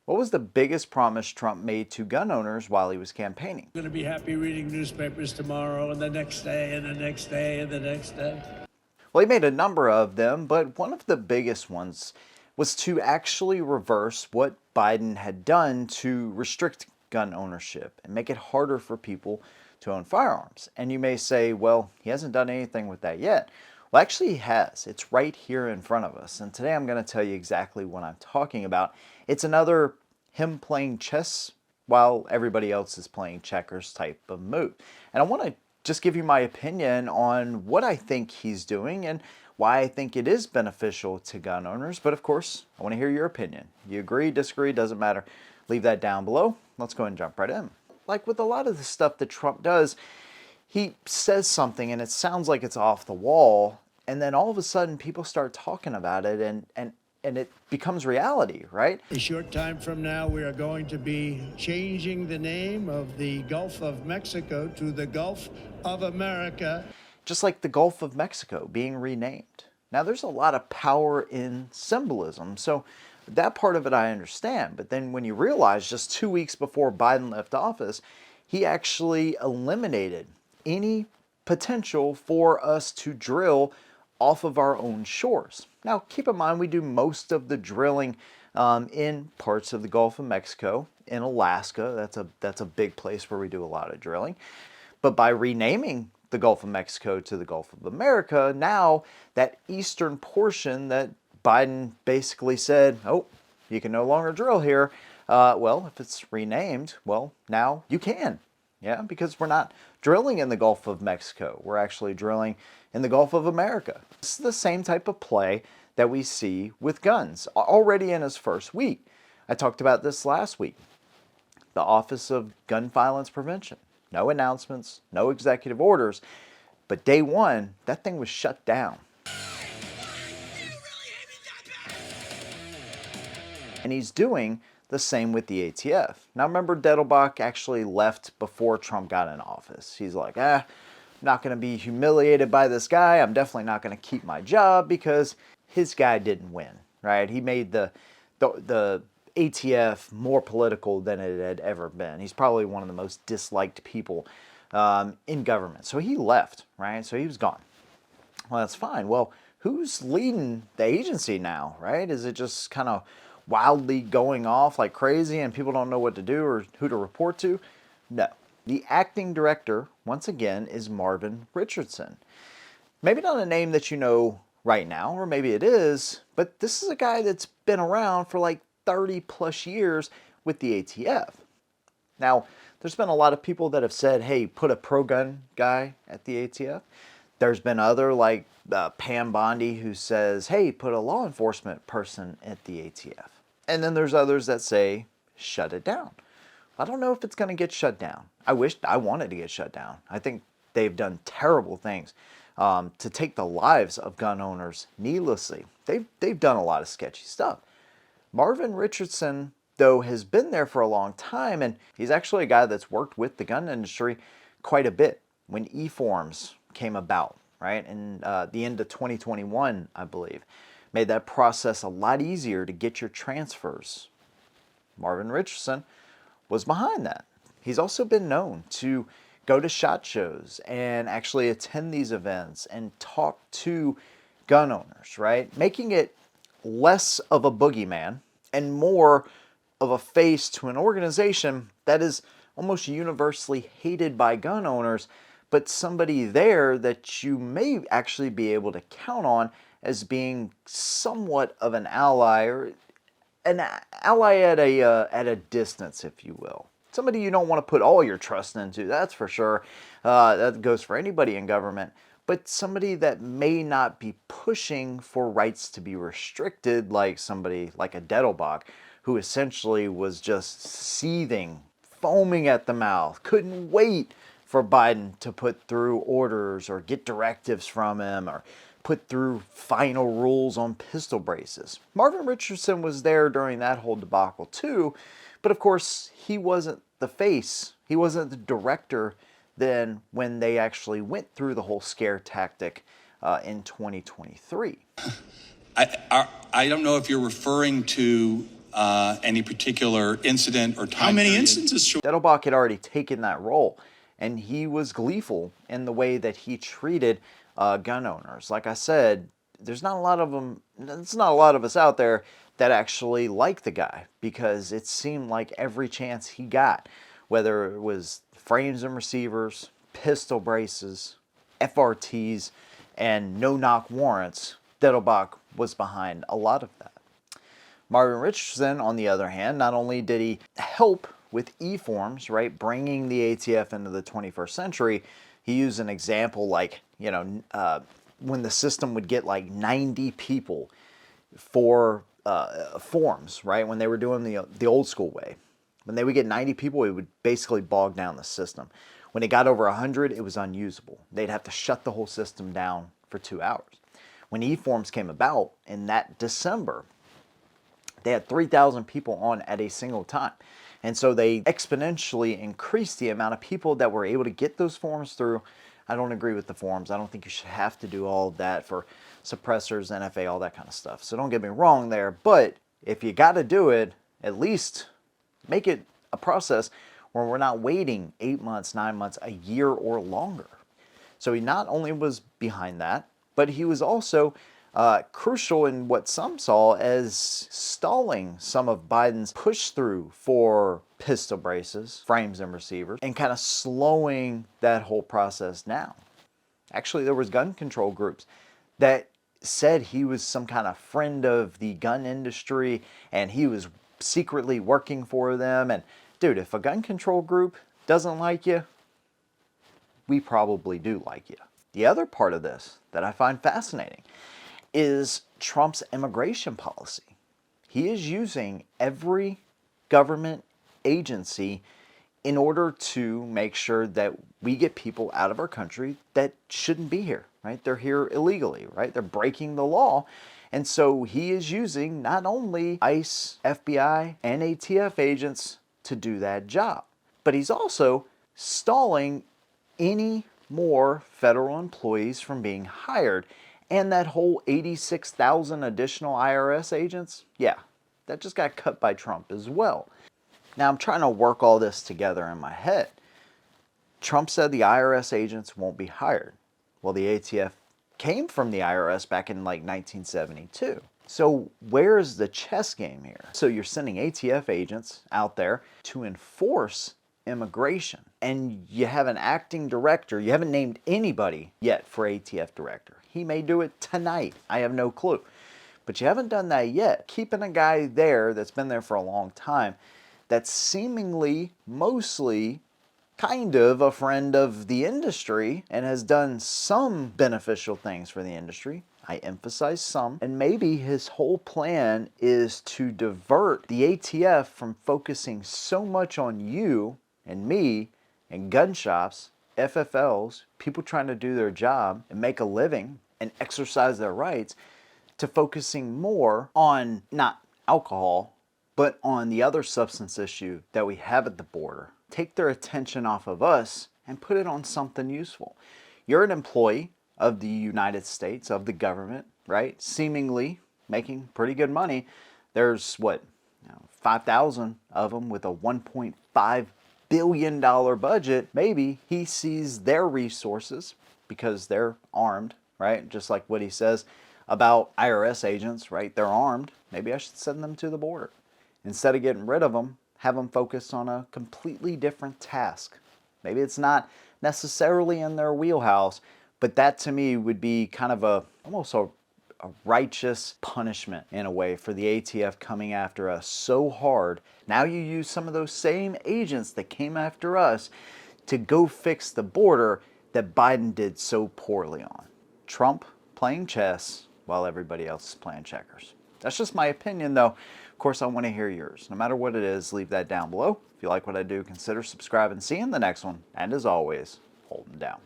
What was the biggest promise Trump made to gun owners while he was campaigning? I'm going to be happy reading newspapers tomorrow and the next day and the next day and the next day. Well, he made a number of them, but one of the biggest ones was to actually reverse what Biden had done to restrict gun ownership and make it harder for people to own firearms. And you may say, well, he hasn't done anything with that yet. Well, actually, he has. It's right here in front of us. And today I'm going to tell you exactly what I'm talking about. It's another him playing chess while everybody else is playing checkers type of move. And I want to just give you my opinion on what I think he's doing and why I think it is beneficial to gun owners. But of course, I want to hear your opinion. You agree, disagree, doesn't matter. Leave that down below. Let's go ahead and jump right in. Like with a lot of the stuff that Trump does, he says something and it sounds like it's off the wall, and then all of a sudden people start talking about it and it becomes reality, right? A short time from now, we are going to be changing the name of the Gulf of Mexico to the Gulf of America. Just like the Gulf of Mexico being renamed. Now, there's a lot of power in symbolism, so that part of it I understand. But then when you realize just 2 weeks before Biden left office, he actually eliminated any potential for us to drill off of our own shores. Now, keep in mind, we do most of the drilling in parts of the Gulf of Mexico, in Alaska. That's a big place where we do a lot of drilling. But by renaming the Gulf of Mexico to the Gulf of America, now that eastern portion that Biden basically said, oh, you can no longer drill here. Well, if it's renamed, well, now you can. Yeah, because we're not drilling in the Gulf of Mexico. We're actually drilling in the Gulf of America. This is the same type of play that we see with guns already in his first week. I talked about this last week. The Office of Gun Violence Prevention. No announcements, no executive orders, but day one, that thing was shut down. And he's doing the same with the ATF. Now remember, Dettelbach actually left before Trump got in office. He's like, I'm not going to be humiliated by this guy. I'm definitely not going to keep my job because his guy didn't win, right? He made the ATF more political than it had ever been. He's probably one of the most disliked people in government. So he left, right? So he was gone. Well, that's fine. Well, who's leading the agency now, right? Is it just kind of wildly going off like crazy and people don't know what to do or who to report to? No. The acting director, once again, is Marvin Richardson. Maybe not a name that you know right now, or maybe it is, but this is a guy that's been around for like 30 plus years with the ATF. Now, there's been a lot of people that have said, hey, put a pro-gun guy at the ATF. There's been other like Pam Bondi who says, hey, put a law enforcement person at the ATF. And then there's others that say, shut it down. I don't know if it's going to get shut down. I wanted to get shut down. I think they've done terrible things to take the lives of gun owners needlessly. They've done a lot of sketchy stuff. Marvin Richardson, though, has been there for a long time, and he's actually a guy that's worked with the gun industry quite a bit. When e-forms came about, right, in the end of 2021, I believe, made that process a lot easier to get your transfers. Marvin Richardson was behind that. He's also been known to go to SHOT Shows and actually attend these events and talk to gun owners, right? Making it less of a boogeyman and more of a face to an organization that is almost universally hated by gun owners, but somebody there that you may actually be able to count on as being somewhat of an ally, or an ally at a distance, if you will. Somebody you don't want to put all your trust into, that's for sure. That goes for anybody in government. But somebody that may not be pushing for rights to be restricted, like somebody like a Dettelbach, who essentially was just seething, foaming at the mouth, couldn't wait for Biden to put through orders or get directives from him or put through final rules on pistol braces. Marvin Richardson was there during that whole debacle too, but of course he wasn't the face, he wasn't the director then when they actually went through the whole scare tactic in 2023. I don't know if you're referring to any particular incident or time How many period. instances should Dettelbach had already taken that role, and he was gleeful in the way that he treated gun owners. Like I said, there's not a lot of them. There's not a lot of us out there that actually like the guy, because it seemed like every chance he got, whether it was frames and receivers, pistol braces, FRTs, and no-knock warrants, Dettelbach was behind a lot of that. Marvin Richardson, on the other hand, not only did he help with e-forms, right, bringing the ATF into the 21st century, he used an example like, when the system would get like 90 people for forms, right, when they were doing the old school way. When they would get 90 people, it would basically bog down the system. When it got over 100, it was unusable. They'd have to shut the whole system down for 2 hours. When e-forms came about in that December, they had 3,000 people on at a single time. And so they exponentially increased the amount of people that were able to get those forms through. I don't agree with the forms. I don't think you should have to do all of that for suppressors, NFA, all that kind of stuff. So don't get me wrong there. But if you got to do it, at least make it a process where we're not waiting 8 months, 9 months, a year or longer. So he not only was behind that, but he was also crucial in what some saw as stalling some of Biden's push through for pistol braces, frames and receivers, and kind of slowing that whole process down. Actually, there was gun control groups that said he was some kind of friend of the gun industry and he was secretly working for them. And dude, if a gun control group doesn't like you, we probably do like you. The other part of this that I find fascinating is Trump's immigration policy. He is using every government agency in order to make sure that we get people out of our country that shouldn't be here, right? They're here illegally, right? They're breaking the law. And so he is using not only ICE, FBI, and ATF agents to do that job, but he's also stalling any more federal employees from being hired. And that whole 86,000 additional IRS agents, yeah, that just got cut by Trump as well. Now I'm trying to work all this together in my head. Trump said the IRS agents won't be hired. Well, the ATF came from the IRS back in like 1972. So where's the chess game here? So you're sending ATF agents out there to enforce immigration, and you have an acting director. You haven't named anybody yet for ATF director. He may do it tonight. I have no clue. But you haven't done that yet. Keeping a guy there that's been there for a long time, that's seemingly, mostly, kind of a friend of the industry and has done some beneficial things for the industry. I emphasize some. And maybe his whole plan is to divert the ATF from focusing so much on you and me and gun shops, FFLs, people trying to do their job and make a living and exercise their rights, to focusing more on not alcohol, but on the other substance issue that we have at the border. Take their attention off of us and put it on something useful. You're an employee of the United States, of the government, right? Seemingly making pretty good money. There's 5,000 of them with a $1.5 billion budget. Maybe he sees their resources because they're armed, right? Just like what he says about IRS agents, right? They're armed. Maybe I should send them to the border. Instead of getting rid of them, have them focus on a completely different task. Maybe it's not necessarily in their wheelhouse, but that to me would be kind of almost a righteous punishment in a way for the ATF coming after us so hard. Now you use some of those same agents that came after us to go fix the border that Biden did so poorly on. Trump playing chess while everybody else is playing checkers. That's just my opinion, though. Of course, I want to hear yours. No matter what it is, leave that down below. If you like what I do, consider subscribing. See you in the next one. And as always, hold them down.